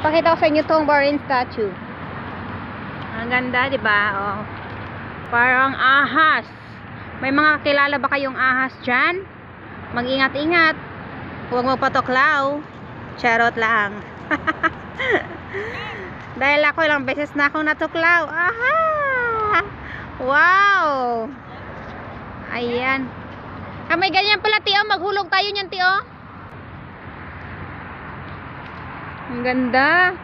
Pakita ko sa inyo tong Borin statue. Ang ganda, di ba? Oh. Parang ahas. May mga kilala ba kayong ahas dyan? Mag-ingat-ingat. Huwag magpatuklaw. Charot lang. Dahil ako ilang beses na akong natuklaw. Aha! Wow! Ayan. Ah, may ganyan pala, Tio. Maghulog tayo niyan, Tio. Ang ganda.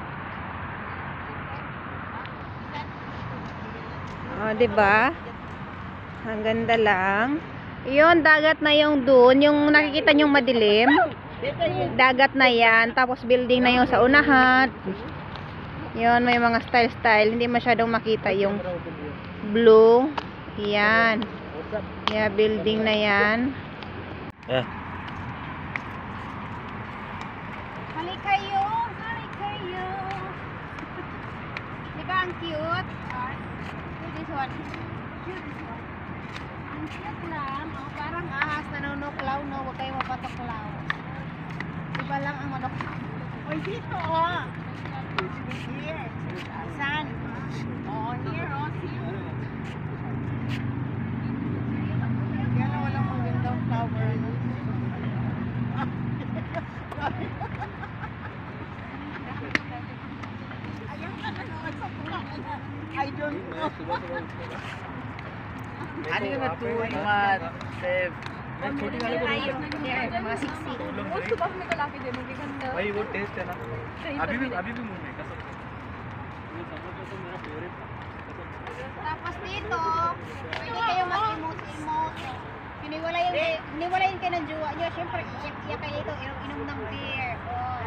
Oh, 'di ba? Ang ganda lang. 'Yon, dagat na yung doon, yung nakikita niyo madilim. Dagat na 'yan, tapos building na yung sa unahan. 'Yon, may mga style-style, hindi masyadong makita yung blue. 'Yan. Yeah, building na 'yan. Halik kayo. Diba ang cute? This one. Ang cute lang. Oh, parang ahas nanunuklaw, no? Huwag kayo mapatuklaw. Diba lang ang manuklaw? Oy, dito, oh. Here. Saan? Oh, here, oh. See? Yan na walang magandang flower. I don't know. Ano yung natuloy mat, Save? छोटी वाले को mga siksi. उसको बस में कला के दे दूंगी गंदा भाई वो टेस्ट है ना अभी भी मुंह में कसम Tapos dito, pwede kayo mag-emote-emote. Hiniwalayin kayo ng jowa nyo. Siyempre, iyak kayo ito, inom ng beer. Oh.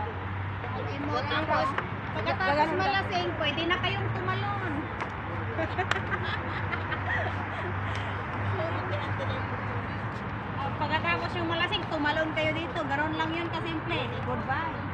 Mag-emote. Tapos, pagkatapos malasing, pwede na kayong tumalon. Pagkatapos yung malasing, tumalon kayo dito. Ganon lang yun kasimple. Goodbye.